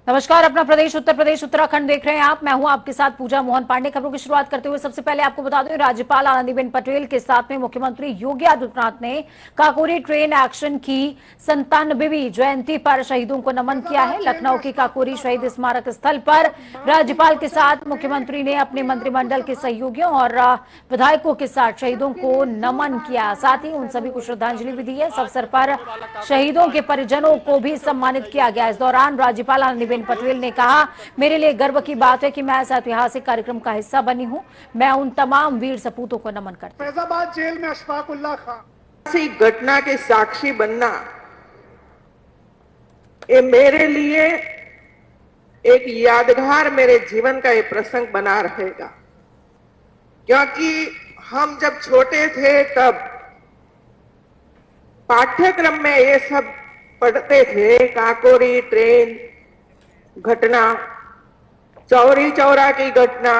नमस्कार। अपना प्रदेश उत्तर प्रदेश उत्तराखंड देख रहे हैं आप। मैं हूं आपके साथ पूजा मोहन पांडे। खबरों की शुरुआत करते हुए सबसे पहले आपको बता दें, राज्यपाल आनंदीबेन पटेल के साथ में मुख्यमंत्री योगी आदित्यनाथ ने काकोरी ट्रेन एक्शन की 97वीं जयंती पर शहीदों को नमन किया है। लखनऊ के काकोरी शहीद स्मारक स्थल पर राज्यपाल के साथ मुख्यमंत्री ने अपने मंत्रिमंडल के सहयोगियों और विधायकों के साथ शहीदों को नमन किया, साथ ही उन सभी को श्रद्धांजलि भी दी है। इस अवसर पर शहीदों के परिजनों को भी सम्मानित किया गया। इस दौरान राज्यपाल आनंदीबेन पटेल ने कहा, मेरे लिए गर्व की बात है कि मैं इस ऐतिहासिक कार्यक्रम का हिस्सा बनी हूं। मैं उन तमाम वीर सपूतों को नमन करती हूं। फैजाबाद जेल में अशफाक उल्लाह खां ऐसी घटना के साक्षी बनना, ये मेरे लिए एक यादगार, मेरे जीवन का ये प्रसंग बना रहेगा। क्योंकि हम जब छोटे थे तब पाठ्यक्रम में ये सब पढ़ते थे, काकोरी ट्रेन घटना, चौरी चौरा की घटना,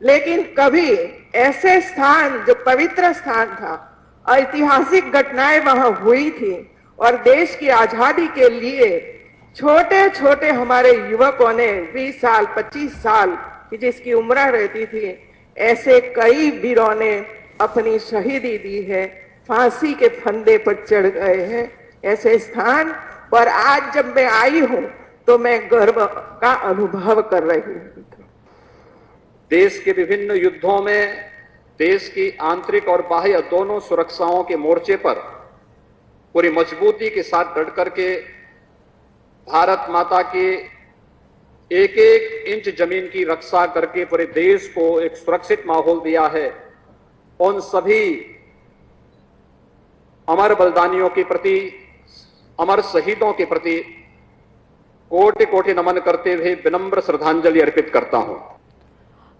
लेकिन कभी ऐसे स्थान जो पवित्र स्थान था, ऐतिहासिक घटनाएं वहां हुई थी और देश की आजादी के लिए छोटे छोटे हमारे युवकों ने 20 साल 25 साल की जिसकी उम्र रहती थी, ऐसे कई वीरों ने अपनी शहीदी दी है, फांसी के फंदे पर चढ़ गए हैं ऐसे स्थान पर। आज जब मैं आई हूं तो मैं गर्व का अनुभव कर रही हूं। देश के विभिन्न युद्धों में देश की आंतरिक और बाह्य दोनों सुरक्षाओं के मोर्चे पर पूरी मजबूती के साथ डट करके भारत माता के एक एक इंच जमीन की रक्षा करके पूरे देश को एक सुरक्षित माहौल दिया है। उन सभी अमर बलिदानियों के प्रति, अमर शहीदों के प्रति कोटि कोटि नमन करते हुए विनम्र श्रद्धांजलि अर्पित करता हूं।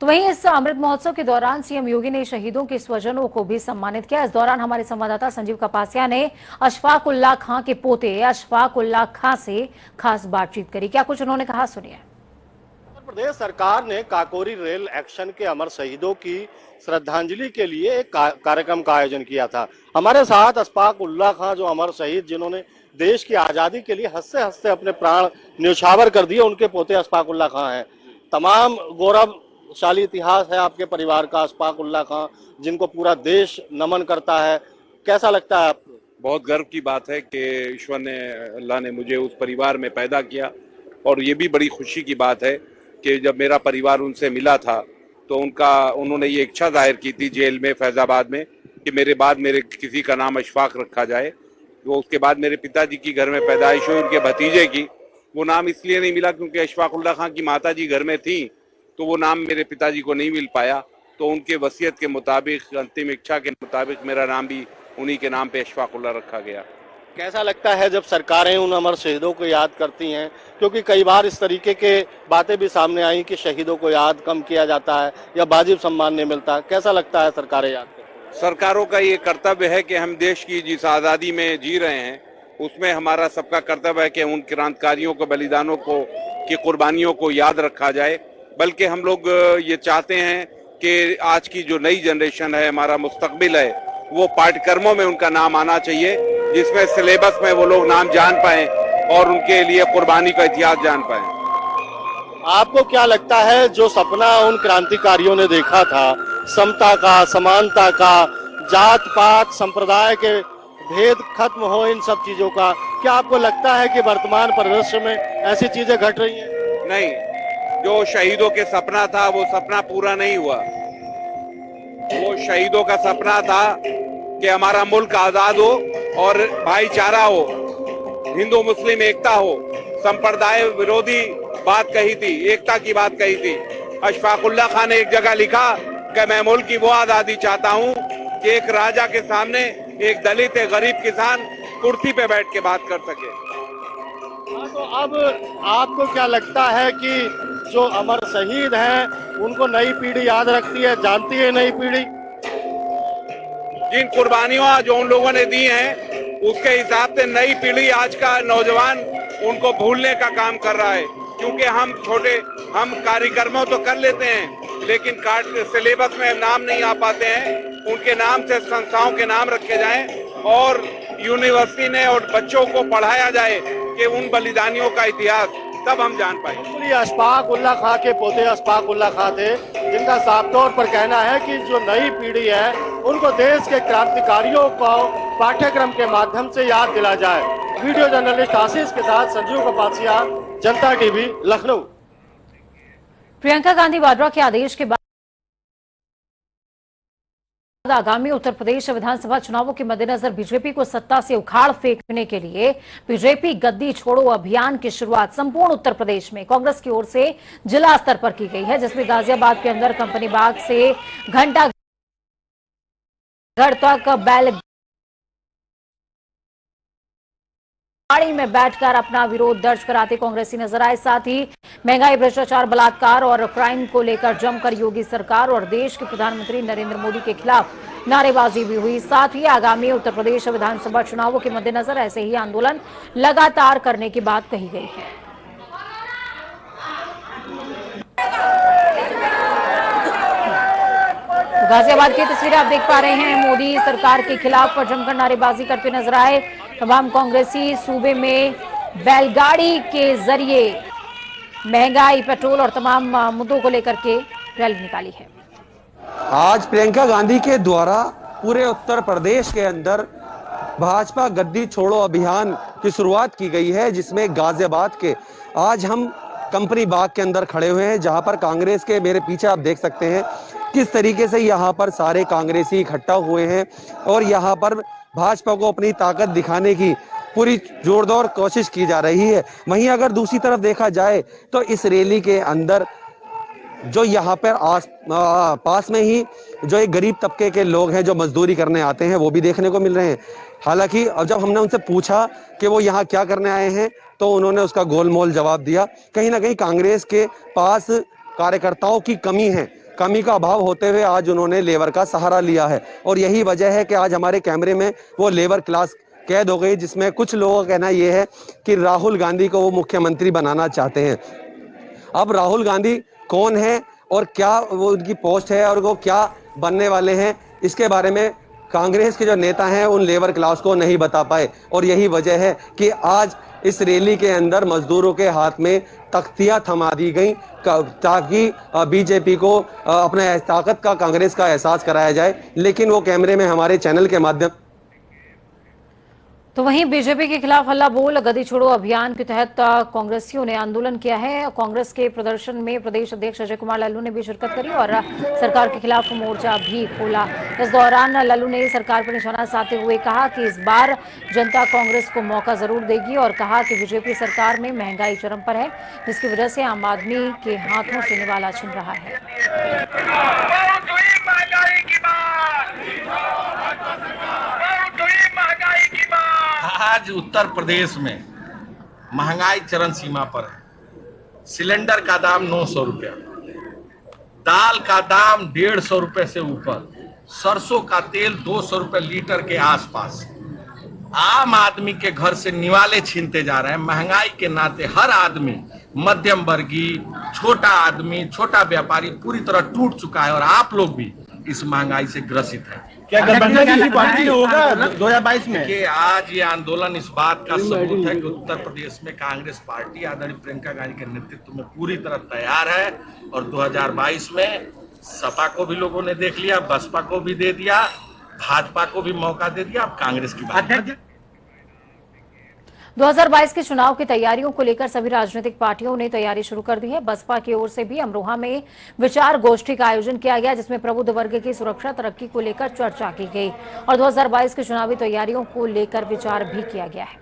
तो वहीं इस अमृत महोत्सव के दौरान सीएम योगी ने शहीदों के स्वजनों को भी सम्मानित किया। इस दौरान हमारे संवाददाता संजीव कपासिया ने अशफाक उल्लाह खां के पोते अशफाक उल्लाह खां से खास बातचीत करी। क्या कुछ उन्होंने कहा, सुनिए। उत्तर प्रदेश सरकार ने काकोरी रेल एक्शन के अमर शहीदों की श्रद्धांजलि के लिए एक कार्यक्रम का आयोजन किया था। हमारे साथ अशफाक उल्लाह खां, जो अमर शहीद जिन्होंने देश की आजादी के लिए हंसते हंसते अपने प्राण न्यौछावर कर दिए, उनके पोते अशफाक उल्लाह खां हैं। तमाम गौरवशाली इतिहास है आपके परिवार का, अशफाक उल्लाह खां, जिनको पूरा देश नमन करता है। कैसा लगता है आपको? बहुत गर्व की बात है कि ईश्वर ने, अल्लाह ने मुझे उस परिवार में पैदा किया, और ये भी बड़ी खुशी की बात है कि जब मेरा परिवार उनसे मिला था तो उन्होंने ये इच्छा जाहिर की थी जेल में, फैजाबाद में, कि मेरे बाद मेरे किसी का नाम अशफाक रखा जाए। तो उसके बाद मेरे पिताजी की घर में पैदाइश हुई, उनके भतीजे की। वो नाम इसलिए नहीं मिला क्योंकि अशफाक उल्लाह खां की माताजी घर में थी, तो वो नाम मेरे पिताजी को नहीं मिल पाया। तो उनके वसीयत के मुताबिक, अंतिम इच्छा के मुताबिक मेरा नाम भी उन्हीं के नाम पे अशफाक उल्लाह रखा गया। कैसा लगता है जब सरकारें उन अमर शहीदों को याद करती हैं? क्योंकि कई बार इस तरीके के बातें भी सामने आई कि शहीदों को याद कम किया जाता है या वाजिब सम्मान नहीं मिलता। कैसा लगता है सरकारें याद करती हैं? सरकारों का ये कर्तव्य है कि हम देश की जिस आज़ादी में जी रहे हैं उसमें हमारा सबका कर्तव्य है कि उन क्रांतिकारियों को, बलिदानों को, की कुर्बानियों को याद रखा जाए। बल्कि हम लोग ये चाहते हैं कि आज की जो नई जनरेशन है, हमारा मुस्तकबिल है, वो पाठ्यक्रमों में उनका नाम आना चाहिए, जिसमें सिलेबस में वो लोग नाम जान पाएं और उनके लिए कुर्बानी का इतिहास जान पाएं। आपको क्या लगता है जो सपना उन क्रांतिकारियों ने देखा था, समता का, समानता का, जात पात संप्रदाय के भेद खत्म हो, इन सब चीजों का, क्या आपको लगता है कि वर्तमान परिदृश्य में ऐसी चीजें घट रही हैं? नहीं, जो शहीदों के सपना था वो सपना पूरा नहीं हुआ। वो शहीदों का सपना था कि हमारा मुल्क आजाद हो और भाईचारा हो, हिंदू मुस्लिम एकता हो। संप्रदाय विरोधी बात कही थी, एकता की बात कही थी। अशफाक उल्लाह खां ने एक जगह लिखा कि मैं मुल्क की वो आजादी चाहता हूं कि एक राजा के सामने एक दलित, एक गरीब किसान कुर्सी पे बैठ के बात कर सके। तो अब आपको क्या लगता है कि जो अमर शहीद हैं उनको नई पीढ़ी याद रखती है, जानती है नई पीढ़ी? जिन कुर्बानियों जो उन लोगों ने दी हैं उसके हिसाब से नई पीढ़ी, आज का नौजवान, उनको भूलने का काम कर रहा है। क्योंकि हम कार्यक्रमों तो कर लेते हैं लेकिन सिलेबस में नाम नहीं आ पाते हैं। उनके नाम से संस्थाओं के नाम रखे जाएं और यूनिवर्सिटी ने और बच्चों को पढ़ाया जाए कि उन बलिदानियों का इतिहास तब हम जान पाएंगे। ये अशफाक उल्ला खां के पोते अशफाक उल्ला खां थे, जिनका साफ तौर पर कहना है कि जो नई पीढ़ी है उनको देश के क्रांतिकारियों को पाठ्यक्रम के माध्यम से याद दिला जाए। वीडियो जर्नलिस्ट आशीष के साथ संजीव कपासिया, जनता टीवी, लखनऊ। प्रियंका गांधी वाड्रा के आदेश के बाद आगामी उत्तर प्रदेश विधानसभा चुनावों के मद्देनजर बीजेपी को सत्ता से उखाड़ फेंकने के लिए बीजेपी गद्दी छोड़ो अभियान की शुरुआत संपूर्ण उत्तर प्रदेश में कांग्रेस की ओर से जिला स्तर पर की गई है, जिसमें गाजियाबाद के अंदर कंपनी बाग से घंटा घर तक गाड़ी में बैठकर अपना विरोध दर्ज कराते कांग्रेसी नजर आए। साथ ही महंगाई, भ्रष्टाचार, बलात्कार और क्राइम को लेकर जमकर योगी सरकार और देश के प्रधानमंत्री नरेंद्र मोदी के खिलाफ नारेबाजी भी हुई। साथ ही आगामी उत्तर प्रदेश विधानसभा चुनावों के मद्देनजर ऐसे ही आंदोलन लगातार करने की बात कही गई है। गाजियाबाद की तस्वीरें आप देख पा रहे हैं। मोदी सरकार के खिलाफ जमकर नारेबाजी करते नजर आए। तमाम कांग्रेसी सूबे में बैलगाड़ी के जरिए महंगाई, पेट्रोल और तमाम मुद्दों को लेकर के रैली निकाली है। आज प्रियंका गांधी के द्वारा पूरे उत्तर प्रदेश के अंदर भाजपा गद्दी छोड़ो अभियान की शुरुआत की गई है, जिसमें गाजियाबाद के आज हम कंपनी बाग के अंदर खड़े हुए हैं, जहां पर कांग्रेस के मेरे पीछे आप देख सकते हैं किस तरीके से यहां पर सारे कांग्रेसी इकट्ठा हुए हैं और यहां पर भाजपा को अपनी ताकत दिखाने की पूरी जोरदार कोशिश की जा रही है। वहीं अगर दूसरी तरफ देखा जाए तो इस रैली के अंदर जो यहाँ पर पास में ही जो एक गरीब तबके के लोग हैं जो मजदूरी करने आते हैं वो भी देखने को मिल रहे हैं। हालांकि अब जब हमने उनसे पूछा कि वो यहाँ क्या करने आए हैं तो उन्होंने उसका गोलमोल जवाब दिया। कहीं ना कहीं कांग्रेस के पास कार्यकर्ताओं की कमी है, कमी का अभाव होते हुए आज उन्होंने लेबर का सहारा लिया है और यही वजह है कि आज हमारे कैमरे में वो लेबर क्लास कैद हो गई, जिसमें कुछ लोगों का कहना यह है कि राहुल गांधी को वो मुख्यमंत्री बनाना चाहते हैं। अब राहुल गांधी कौन है और क्या वो उनकी पोस्ट है और वो क्या बनने वाले हैं, इसके बारे में कांग्रेस के जो नेता हैं उन लेबर क्लास को नहीं बता पाए और यही वजह है कि आज इस रैली के अंदर मजदूरों के हाथ में तख्तियां थमा दी गई ताकि बीजेपी को अपने ताकत का, कांग्रेस का एहसास कराया जाए। लेकिन वो कैमरे में हमारे चैनल के माध्यम तो वहीं बीजेपी के खिलाफ हल्ला बोल गद्दी छोड़ो अभियान के तहत कांग्रेसियों ने आंदोलन किया है। कांग्रेस के प्रदर्शन में प्रदेश अध्यक्ष अजय कुमार लल्लू ने भी शिरकत करी और सरकार के खिलाफ मोर्चा भी खोला। इस दौरान लल्लू ने सरकार पर निशाना साधते हुए कहा कि इस बार जनता कांग्रेस को मौका जरूर देगी और कहा कि बीजेपी सरकार में महंगाई चरम पर है, जिसकी वजह से आम आदमी के हाथों से निवाला छिन रहा है। आज उत्तर प्रदेश में महंगाई चरम सीमा पर है। सिलेंडर का दाम 900 रुपया, दाल का दाम 150 रुपए से ऊपर, सरसों का तेल 200 रुपए लीटर के आसपास। आम आदमी के घर से निवाले छीनते जा रहे हैं। महंगाई के नाते हर आदमी, मध्यम वर्गीय, छोटा आदमी, छोटा व्यापारी पूरी तरह टूट चुका है और आप लोग भी इस महंगाई से ग्रसित है। क्या गठबंधन की पार्टी होगा 2022 में? कि आज ये आंदोलन इस बात का सबूत है कि उत्तर प्रदेश में कांग्रेस पार्टी आदरणीय प्रियंका गांधी के नेतृत्व में पूरी तरह तैयार है और 2022 में सपा को भी लोगों ने देख लिया, बसपा को भी दे दिया, भाजपा को भी मौका दे दिया। अब कांग्रेस की बात। 2022 के चुनाव की तैयारियों को लेकर सभी राजनीतिक पार्टियों ने तैयारी शुरू कर दी है। बसपा की ओर से भी अमरोहा में विचार गोष्ठी का आयोजन किया गया, जिसमें प्रबुद्ध वर्ग की सुरक्षा, तरक्की को लेकर चर्चा की गई और 2022 की चुनावी तैयारियों को लेकर विचार भी किया गया है।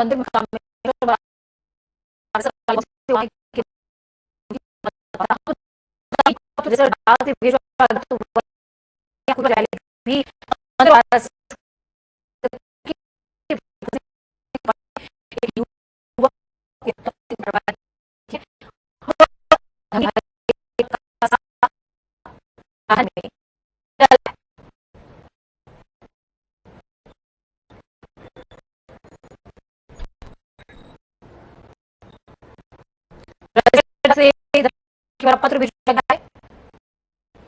मंदिर में शामिल भी पत्र भी लगाए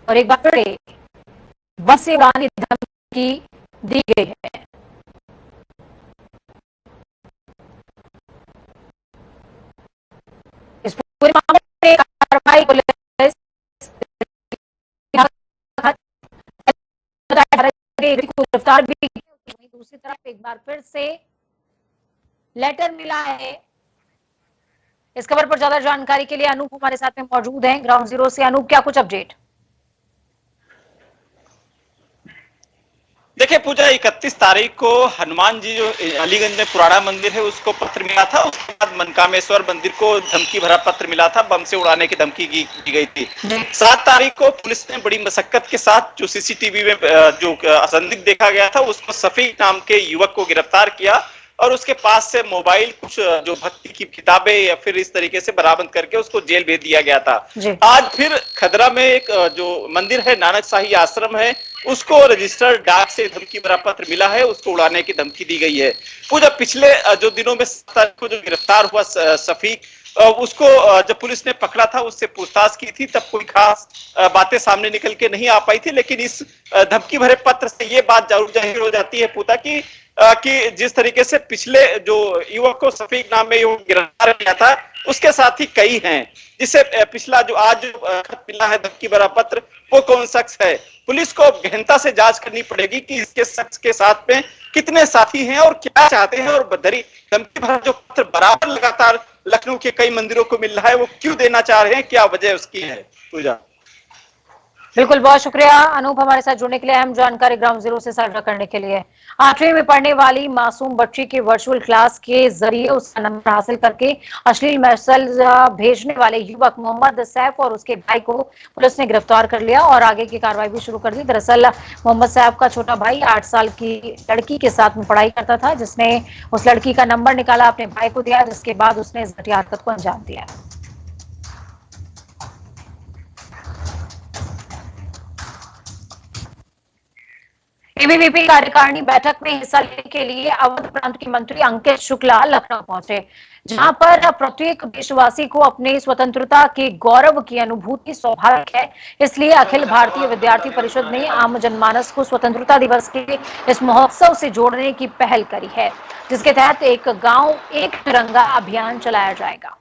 और एक बार फिर बस से उड़ाने की धमकी दी गई है। इस पूरे मामले में कार्रवाई पुलिस को गिरफ्तार भी। दूसरी तरफ एक बार फिर से लेटर मिला है। इस खबर पर ज्यादा जानकारी के लिए अनूप हमारे साथ में मौजूद हैं ग्राउंड जीरो से। अनूप, क्या कुछ अपडेट? देखिए पूजा, 31 तारीख को हनुमान जी जो अलीगंज में पुराना मंदिर है उसको पत्र मिला था। उसके बाद मनकामेश्वर मंदिर को धमकी भरा पत्र मिला था, बम से उड़ाने की धमकी दी गई थी। 7 तारीख को पुलिस ने बड़ी मशक्कत के साथ जो सीसीटीवी में जो संदिग्ध देखा गया था उसको सफीक नाम के युवक को गिरफ्तार किया और उसके पास से मोबाइल, कुछ जो भक्ति की किताबें या फिर इस तरीके से बरामद करके उसको जेल भेज दिया गया था। आज फिर खदरा में एक जो मंदिर है, नानक शाही आश्रम है, उसको रजिस्टर्ड डाक से धमकी भरा पत्र मिला है, उसको उड़ाने की धमकी दी गई है। पूजा, पिछले जो दिनों में 7 तारीख को जो गिरफ्तार हुआ सफीक, उसको जब पुलिस ने पकड़ा था उससे पूछताछ की थी, तब कोई खास बातें सामने निकल के नहीं आ पाई थी। लेकिन इस धमकी भरे पत्र से ये बात जरूर जाहिर हो जाती है पूजा कि जिस तरीके से पिछले जो युवक को सफीक नाम में युवक गिरफ्तार किया था उसके साथ ही कई हैं, जिसे पिछला जो आज खत मिला है धमकी भरा पत्र, वो कौन शख्स है। पुलिस को गहनता से जांच करनी पड़ेगी कि इसके शख्स के साथ में कितने साथी हैं और क्या चाहते हैं, और धमकी भरा जो पत्र बराबर लगातार लखनऊ के कई मंदिरों को मिल रहा है वो क्यों देना चाह रहे हैं, क्या वजह उसकी है। पूजा, बिल्कुल, बहुत शुक्रिया अनूप हमारे साथ जुड़ने के लिए, अहम जानकारी ग्राउंड जीरो से साझा करने के लिए। 8वीं में पढ़ने वाली मासूम बच्ची के वर्चुअल क्लास के जरिए उसका नंबर हासिल करके अश्लील मैसेज भेजने वाले युवक मोहम्मद सैफ और उसके भाई को पुलिस ने गिरफ्तार कर लिया और आगे की कार्रवाई भी शुरू कर दी। दरअसल मोहम्मद सैफ का छोटा भाई 8 साल की लड़की के साथ में पढ़ाई करता था, जिसने उस लड़की का नंबर निकाला, अपने भाई को दिया, जिसके बाद उसने इस घटिया हरकत को अंजाम दिया। एबीवीपी कार्यकारिणी बैठक में हिस्सा लेने के लिए अवध प्रांत के मंत्री अंकित शुक्ला लखनऊ पहुंचे, जहां पर प्रत्येक देशवासी को अपने स्वतंत्रता के गौरव की अनुभूति स्वाभाविक है। इसलिए अखिल भारतीय विद्यार्थी परिषद ने आम जनमानस को स्वतंत्रता दिवस के इस महोत्सव से जोड़ने की पहल करी है, जिसके तहत एक गांव एक तिरंगा अभियान चलाया जाएगा।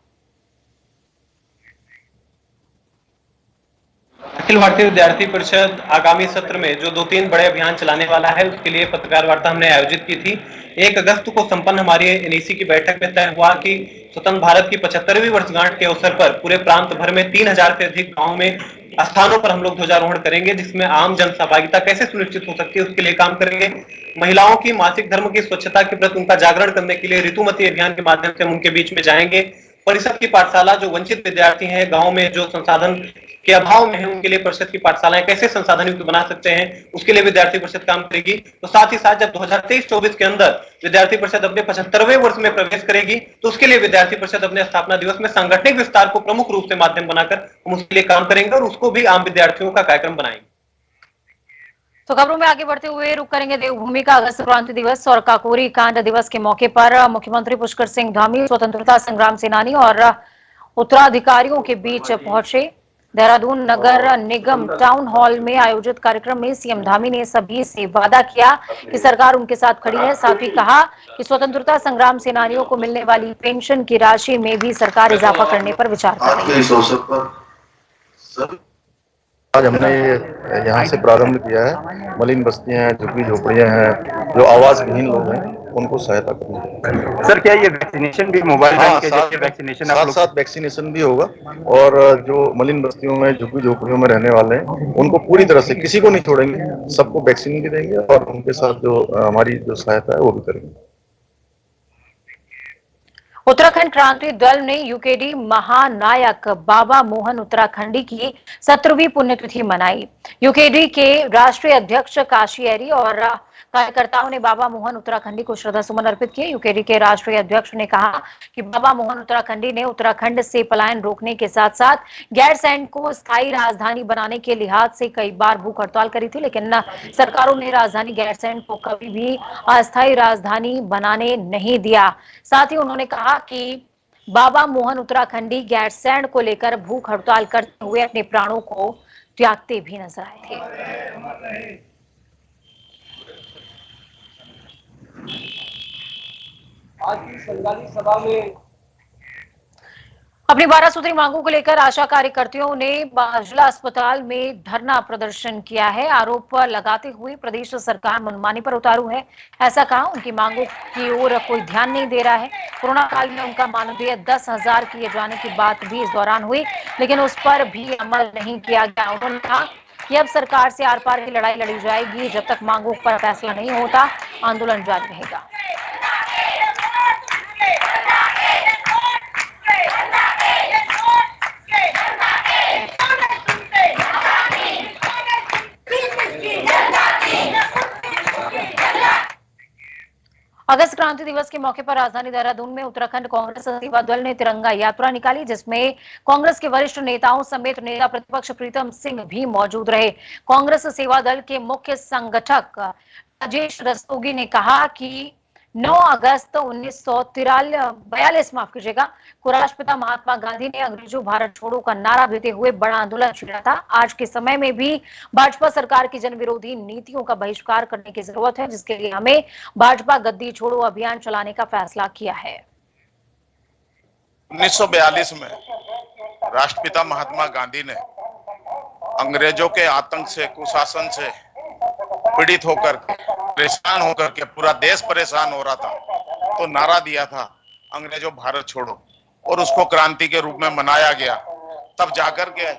अखिल भारतीय विद्यार्थी परिषद आगामी सत्र में जो 2-3 बड़े अभियान चलाने वाला है, उसके लिए पत्रकार वार्ता हमने आयोजित की थी। 1 अगस्त को संपन्न हमारी एनईसी की बैठक में तय हुआ कि स्वतंत्र भारत की 75वीं वर्षगांठ के अवसर पर पूरे प्रांत भर में 3000 से अधिक गांवों में स्थानों पर हम लोग ध्वजारोहण करेंगे, जिसमें आम जन सहभागिता कैसे सुनिश्चित हो सकती है उसके लिए काम करेंगे। महिलाओं की मासिक धर्म की स्वच्छता के प्रति उनका जागरण करने के लिए ऋतुमती अभियान के माध्यम से हम उनके बीच में जाएंगे। परिषद की पाठशाला जो वंचित विद्यार्थी हैं, गांव में जो संसाधन के अभाव में है, उनके लिए परिषद की पाठशालाएं कैसे संसाधन युक्त बना सकते हैं, उसके लिए विद्यार्थी परिषद काम करेगी। तो साथ ही साथ जब 2023-24 के अंदर विद्यार्थी परिषद अपने 75वें वर्ष में प्रवेश करेगी, तो उसके लिए विद्यार्थी परिषद अपने स्थापना दिवस में सांगठनिक विस्तार को प्रमुख रूप से माध्यम बनाकर हम उसके लिए काम करेंगे और उसको भी आम विद्यार्थियों का कार्यक्रम बनाएंगे। तो खबरों में आगे बढ़ते हुए रुक करेंगे देवभूमि का अगस्त क्रांति दिवस और काकोरी कांड दिवस के मौके पर मुख्यमंत्री पुष्कर सिंह धामी स्वतंत्रता संग्राम सेनानी और उत्तराधिकारियों के बीच पहुंचे। देहरादून नगर निगम टाउन हॉल में आयोजित कार्यक्रम में सीएम धामी ने सभी से वादा किया कि सरकार उनके साथ खड़ी है। साथ ही कहा कि स्वतंत्रता संग्राम सेनानियों को मिलने वाली पेंशन की राशि में भी सरकार इजाफा करने पर विचार कर रही है। आज हमने यहाँ से प्रारंभ किया है। मलिन बस्तियां हैं, झुग्गी झोपड़ियां हैं, जो आवास विहीन लोग हैं, उनको सहायता करनी। सर, क्या ये वैक्सीनेशन भी मोबाइल के जरिए वैक्सीनेशन साथ वैक्सीनेशन भी होगा और जो मलिन बस्तियों में झुग्गी झोपड़ियों में रहने वाले हैं उनको पूरी तरह से किसी को नहीं छोड़ेंगे, सबको वैक्सीन भी देंगे और उनके साथ जो हमारी जो सहायता है वो भी करेंगे। उत्तराखंड क्रांति दल ने यूकेडी महानायक बाबा मोहन उत्तराखंडी की 17वीं पुण्यतिथि मनाई। यूकेडी के राष्ट्रीय अध्यक्ष काशी एरी और कार्यकर्ताओं ने बाबा मोहन उत्तराखंडी को श्रद्धासुमन अर्पित किए। यूकेडी के राष्ट्रीय अध्यक्ष ने कहा कि बाबा मोहन उत्तराखंडी ने उत्तराखंड से पलायन रोकने के साथ साथ गैरसैंण को स्थायी राजधानी बनाने के लिहाज से कई बार भूख हड़ताल करी थी, लेकिन सरकारों ने राजधानी गैरसैंण को कभी भी अस्थायी राजधानी बनाने नहीं दिया। साथ ही उन्होंने कहा कि बाबा मोहन उत्तराखंडी गैरसैंण को लेकर भूख हड़ताल करते हुए अपने प्राणों को त्यागते भी नजर आए थे। आज की संगाली सभा में अपनी 12 सूत्री मांगों को लेकर आशा कार्यकर्ताओं ने जिला अस्पताल में धरना प्रदर्शन किया है। आरोप लगाते हुए प्रदेश सरकार मनमानी पर उतारू है, ऐसा कहा। उनकी मांगों की ओर कोई ध्यान नहीं दे रहा है। कोरोना काल में उनका मानदेय 10,000 किए जाने की बात भी इस दौरान हुई, लेकिन उस पर भी अमल नहीं किया गया। उन्होंने कहा कि अब सरकार से आर पार की लड़ाई लड़ी जाएगी। जब तक मांगों पर फैसला नहीं होता, आंदोलन जारी रहेगा। अगस्त क्रांति दिवस के मौके पर राजधानी देहरादून में उत्तराखंड कांग्रेस सेवा दल ने तिरंगा यात्रा निकाली, जिसमें कांग्रेस के वरिष्ठ नेताओं समेत नेता प्रतिपक्ष प्रीतम सिंह भी मौजूद रहे। कांग्रेस सेवा दल के मुख्य संगठक राजेश रस्तोगी ने कहा कि 9 अगस्त 1942 माफ कीजिएगा, को राष्ट्रपिता महात्मा गांधी ने अंग्रेजों भारत छोड़ो का नारा देते हुए बड़ा आंदोलन छेड़ा था। आज के समय में भी भाजपा सरकार की जन विरोधी नीतियों का बहिष्कार करने की जरूरत है, जिसके लिए हमें भाजपा गद्दी छोड़ो अभियान चलाने का फैसला किया है। 1942 में राष्ट्रपिता महात्मा गांधी ने अंग्रेजों के आतंक से, कुशासन से पीड़ित होकर, परेशान होकर के, पूरा देश परेशान हो रहा था, तो नारा दिया था अंग्रेजों भारत छोड़ो, और उसको क्रांति के रूप में मनाया गया। तब जाकर के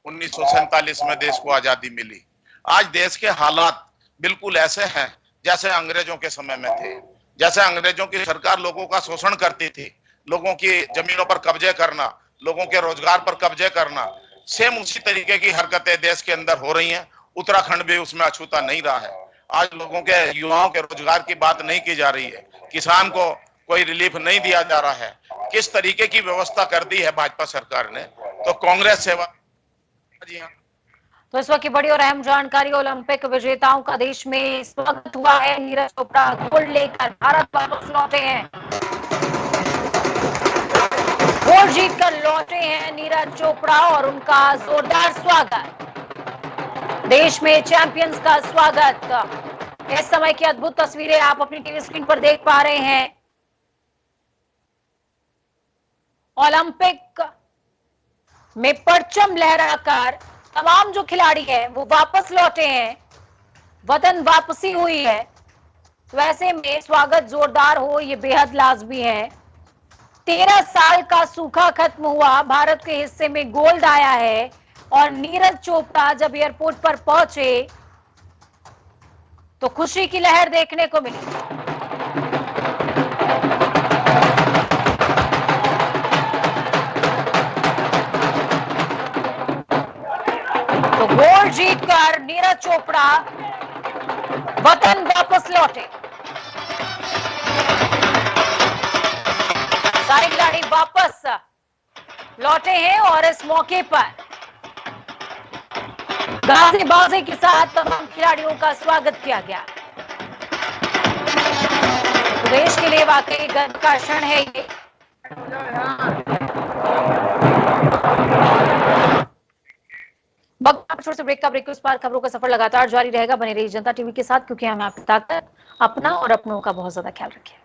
1947 में देश को आजादी मिली। आज देश के हालात बिल्कुल ऐसे हैं जैसे अंग्रेजों के समय में थे। जैसे अंग्रेजों की सरकार लोगों का शोषण करती थी, लोगों की जमीनों पर कब्जे करना, लोगों के रोजगार पर कब्जे करना, सेम उसी तरीके की हरकतें देश के अंदर हो रही हैं। उत्तराखंड भी उसमें अछूता नहीं रहा है। आज लोगों के, युवाओं के रोजगार की बात नहीं की जा रही है, किसान को कोई रिलीफ नहीं दिया जा रहा है। किस तरीके की व्यवस्था कर दी है भाजपा सरकार ने, तो कांग्रेस सेवा। जी हाँ, तो इस वक्त की बड़ी और अहम जानकारी, ओलंपिक विजेताओं का देश में स्वागत हुआ है। नीरज चोपड़ा गोल्ड लेकर भारत वापस लौटे हैं। गोल्ड जीतकर लौटे हैं नीरज चोपड़ा और उनका जोरदार स्वागत। देश में चैंपियंस का स्वागत। इस समय की अद्भुत तस्वीरें आप अपनी टीवी स्क्रीन पर देख पा रहे हैं। ओलंपिक में परचम लहराकर तमाम जो खिलाड़ी हैं वो वापस लौटे हैं, वतन वापसी हुई है। तो ऐसे में स्वागत जोरदार हो ये बेहद लाजमी है। 13 साल का सूखा खत्म हुआ, भारत के हिस्से में गोल्ड आया है और नीरज चोपड़ा जब एयरपोर्ट पर पहुंचे तो खुशी की लहर देखने को मिली। तो गोल्ड जीतकर नीरज चोपड़ा वतन वापस लौटे। सारे खिलाड़ी वापस लौटे हैं और इस मौके पर गाजीबाजी के साथ तमाम खिलाड़ियों का स्वागत किया गया। देश के लिए वाकई गर्व का क्षण है ये। छोटे से ब्रेक का ब्रेक, उस पार खबरों का सफर लगातार जारी रहेगा। बने रहिए जनता टीवी के साथ, क्योंकि हमें आपकी ताकत, अपना और अपनों का बहुत ज्यादा ख्याल रखें।